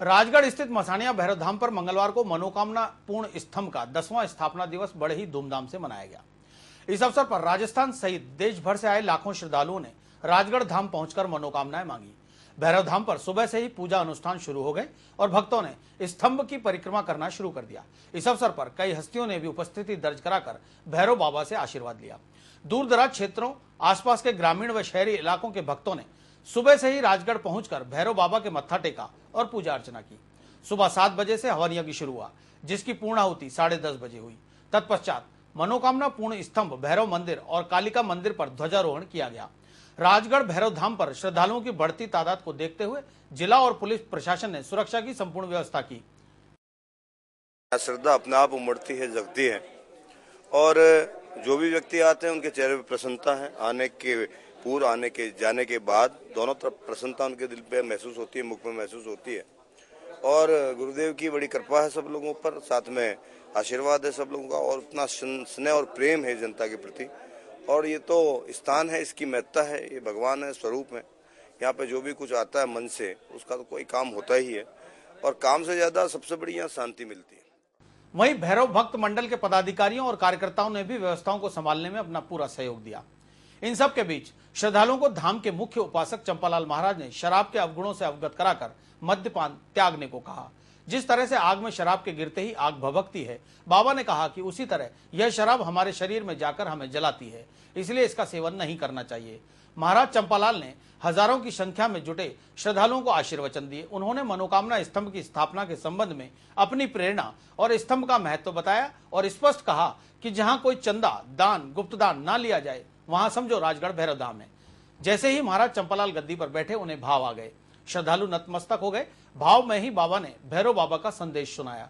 राजगढ़ स्थित मसानिया भैरव धाम पर मंगलवार को मनोकामना पूर्ण स्तंभ का 10वां स्थापना दिवस बड़े ही धूमधाम से मनाया गया। इस अवसर पर राजस्थान सहित देश भर से आए लाखों श्रद्धालुओं ने राजगढ़ धाम पहुंचकर मनोकामनाएं मांगी। भैरव धाम पर सुबह से ही पूजा अनुष्ठान शुरू हो गए और भक्तों ने स्तंभ की परिक्रमा करना शुरू कर दिया। इस अवसर पर कई हस्तियों ने भी उपस्थिति दर्ज कराकर भैरव बाबा से आशीर्वाद लिया। दूर दराज क्षेत्रों, आसपास के ग्रामीण व शहरी इलाकों के भक्तों ने सुबह से ही राजगढ़ पहुंचकर भैरव बाबा के मत्था टेका और पूजा अर्चना की। सुबह 7 बजे से हवन यज्ञ शुरू हुआ, जिसकी पूर्णाहुति 10:30 बजे हुई। तत्पश्चात मनोकामना पूर्ण स्तंभ, भैरव मंदिर और कालिका मंदिर पर ध्वजारोहण किया गया। राजगढ़ भैरव धाम पर श्रद्धालुओं की बढ़ती तादाद को देखते हुए जिला और पुलिस प्रशासन ने सुरक्षा की संपूर्ण व्यवस्था की। श्रद्धा अपने आप उमड़ती है, जगती है और जो भी व्यक्ति आते हैं उनके चेहरे पर प्रसन्नता है। आने के पूर्व, आने के जाने के बाद दोनों तरफ प्रसन्नता उनके दिल पे महसूस होती है, मुख में महसूस होती है और गुरुदेव की बड़ी कृपा है सब लोगों पर, साथ में आशीर्वाद है सब लोगों का और उतना स्नेह और प्रेम है जनता के प्रति। और ये तो स्थान है, इसकी महत्ता है, ये भगवान है, स्वरूप है। यहाँ पे जो भी कुछ आता है मन से उसका तो कोई काम होता ही है और काम से ज्यादा सबसे बड़ी यहाँ शांति मिलती है। वहीं भैरव भक्त मंडल के पदाधिकारियों और कार्यकर्ताओं ने भी व्यवस्थाओं को संभालने में अपना पूरा सहयोग दिया। इन सब के बीच श्रद्धालुओं को धाम के मुख्य उपासक चंपालाल महाराज ने शराब के अवगुणों से अवगत कराकर मद्यपान त्यागने को कहा। जिस तरह से आग में शराब के गिरते ही आग भभकती है, बाबा ने कहा कि उसी तरह यह शराब हमारे शरीर में जाकर हमें जलाती है, इसलिए इसका सेवन नहीं करना चाहिए। महाराज चंपालाल ने हजारों की संख्या में जुटे श्रद्धालुओं को आशीर्वचन दिए। उन्होंने मनोकामना स्तंभ की स्थापना के संबंध में अपनी प्रेरणा और स्तंभ का महत्व बताया और स्पष्ट कहा कि जहां कोई चंदा, दान, गुप्तदान ना लिया जाए, वहां समझो राजगढ़ भैरव धाम है। जैसे ही महाराज चंपालाल गद्दी पर बैठे, उन्हें भाव आ गए। श्रद्धालु नतमस्तक हो गए। भाव में ही बाबा ने भैरव बाबा का संदेश सुनाया।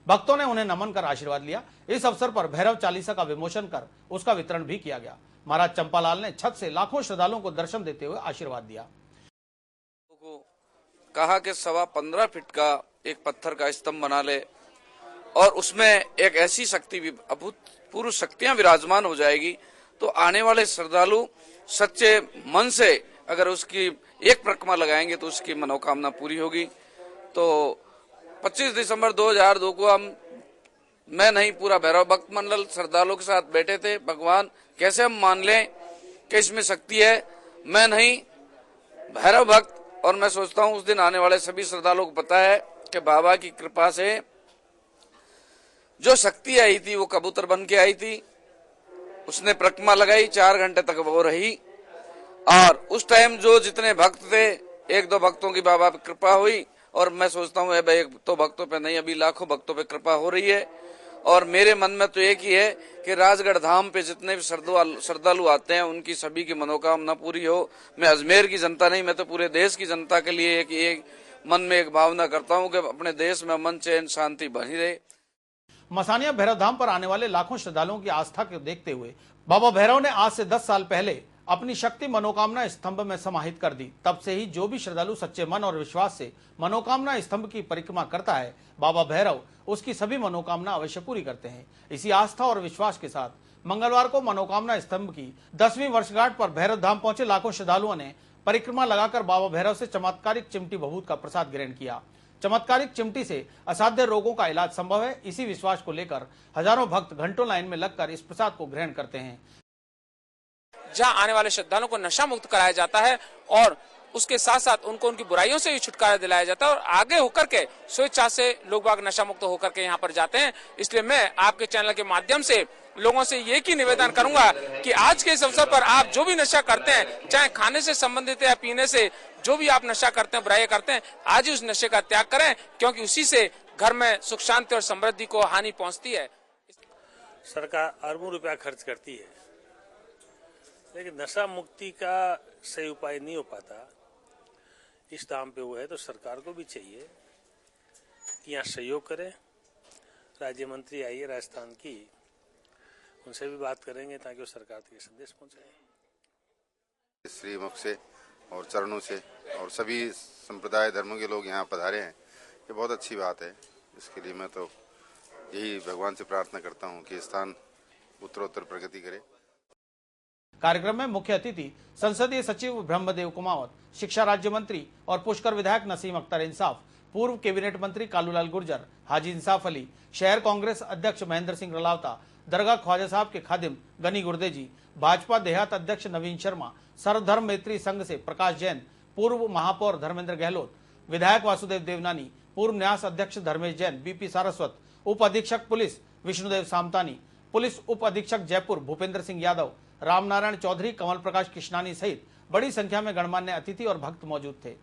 भक्तों ने उन्हें नमन कर आशीर्वाद लिया। इस अवसर पर भैरव चालीसा का विमोचन कर उसका वितरण भी किया गया। महाराज चंपालाल ने छत से लाखों श्रद्धालुओं को दर्शन देते हुए आशीर्वाद दिया। कहा कि 15.25 फीट का एक पत्थर का स्तंभ बना ले और उसमें एक ऐसी शक्ति, अभूतपूर्व शक्तियां विराजमान हो जाएगी, तो आने वाले श्रद्धालु सच्चे मन से अगर उसकी एक परिक्रमा लगाएंगे तो उसकी मनोकामना पूरी होगी। तो 25 दिसंबर 2002 को मैं नहीं, पूरा भैरव भक्त मंडल श्रद्धालुओं के साथ बैठे थे। भगवान कैसे हम मान लें कि इसमें शक्ति है, मैं नहीं, भैरव भक्त। और मैं सोचता हूं उस दिन आने वाले सभी श्रद्धालुओं को पता है कि बाबा की कृपा से जो शक्ति आई थी वो कबूतर बन के आई थी। उसने परिक्रमा लगाई, 4 घंटे तक वो रही और उस टाइम जो जितने भक्त थे, 1-2 भक्तों की बाबा पे कृपा हुई और मैं सोचता हूँ एक तो भक्तों पे नहीं, अभी लाखों भक्तों पे कृपा हो रही है। और मेरे मन में तो एक ही है कि राजगढ़ धाम पे जितने भी श्रद्धालु आते हैं उनकी सभी की मनोकामना पूरी हो। मैं अजमेर की जनता नहीं, मैं तो पूरे देश की जनता के लिए एक मन में एक भावना करता हूँ कि अपने देश में अमन, चैन, शांति बनी रहे। मसानिया भैरव धाम पर आने वाले लाखों श्रद्धालुओं की आस्था को देखते हुए बाबा भैरव ने आज से 10 साल पहले अपनी शक्ति मनोकामना स्तंभ में समाहित कर दी। तब से ही जो भी श्रद्धालु सच्चे मन और विश्वास से मनोकामना स्तंभ की परिक्रमा करता है, बाबा भैरव उसकी सभी मनोकामना अवश्य पूरी करते हैं। इसी आस्था और विश्वास के साथ मंगलवार को मनोकामना स्तंभ की 10वीं वर्षगांठ पर भैरव धाम पहुंचे लाखों श्रद्धालुओं ने परिक्रमा लगाकर बाबा भैरव से चमत्कारिक चिमटी भभूत का प्रसाद ग्रहण किया। चमत्कारिक चिमटी से असाध्य रोगों का इलाज संभव है। इसी विश्वास को लेकर हजारों भक्त घंटों लाइन में लगकर इस प्रसाद को ग्रहण करते हैं। जहां आने वाले श्रद्धालुओं को नशा मुक्त कराया जाता है और उसके साथ साथ उनको उनकी बुराइयों से भी छुटकारा दिलाया जाता है और आगे होकर के स्वेच्छा से लोग बाग नशा मुक्त होकर के यहाँ पर जाते हैं। इसलिए मैं आपके चैनल के माध्यम से लोगों से ये की निवेदन करूंगा कि आज के इस अवसर पर आप जो भी नशा करते हैं, चाहे खाने से संबंधित है या पीने से, जो भी आप नशा करते हैं, बुराइयां करते हैं, आज ही उस नशे का त्याग करें, क्योंकि उसी से घर में सुख शांति और समृद्धि को हानि पहुंचती है। सरकार अरबों रुपया खर्च करती है, लेकिन नशा मुक्ति का सही उपाय नहीं हो पाता। इस दाम पे वो है तो सरकार को भी चाहिए कि यहाँ सहयोग करें। राज्य मंत्री आई है राजस्थान की, उनसे भी बात करेंगे ताकि वो सरकार तक ये संदेश पहुंचाए। श्री मुख से और चरणों से और सभी संप्रदाय धर्मों के लोग यहाँ पधारे हैं, ये बहुत अच्छी बात है। इसके लिए मैं तो यही भगवान से प्रार्थना करता हूँ कि स्थान उत्तरोत्तर प्रगति करे। कार्यक्रम में मुख्य अतिथि संसदीय सचिव ब्रह्मदेव कुमावत, शिक्षा राज्य मंत्री और पुष्कर विधायक नसीम अख्तर इंसाफ, पूर्व कैबिनेट मंत्री कालूलाल गुर्जर, हाजी इंसाफ अली, शहर कांग्रेस अध्यक्ष महेंद्र सिंह रलावता, दरगाह ख्वाजा साहब के खादिम गनी गुर्देजी, भाजपा देहात अध्यक्ष नवीन शर्मा, सर्वधर्म मैत्री संघ से प्रकाश जैन, पूर्व महापौर धर्मेंद्र गहलोत, विधायक वासुदेव देवनानी, पूर्व न्यास अध्यक्ष धर्मेश जैन, बीपी सारस्वत, उप अधीक्षक पुलिस विष्णुदेव सामतानी, पुलिस उप अधीक्षक जयपुर भूपेंद्र सिंह यादव, रामनारायण चौधरी, कमल प्रकाश कृष्णानी सहित बड़ी संख्या में गणमान्य अतिथि और भक्त मौजूद थे।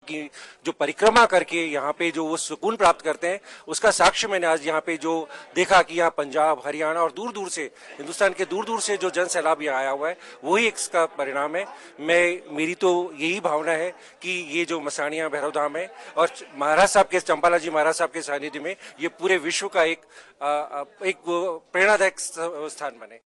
की जो परिक्रमा करके यहाँ पे जो वो सुकून प्राप्त करते हैं, उसका साक्ष्य मैंने आज यहाँ पे जो देखा कि यहाँ पंजाब, हरियाणा और दूर दूर से, हिंदुस्तान के दूर दूर से जो जन सैलाब यहाँ आया हुआ है, वही इसका परिणाम है। मेरी तो यही भावना है कि ये जो मसाणिया भैरव धाम है और महाराज साहब के, चंपाला जी महाराज साहब के सानिध्य में ये पूरे विश्व का एक प्रेरणादायक स्थान बने।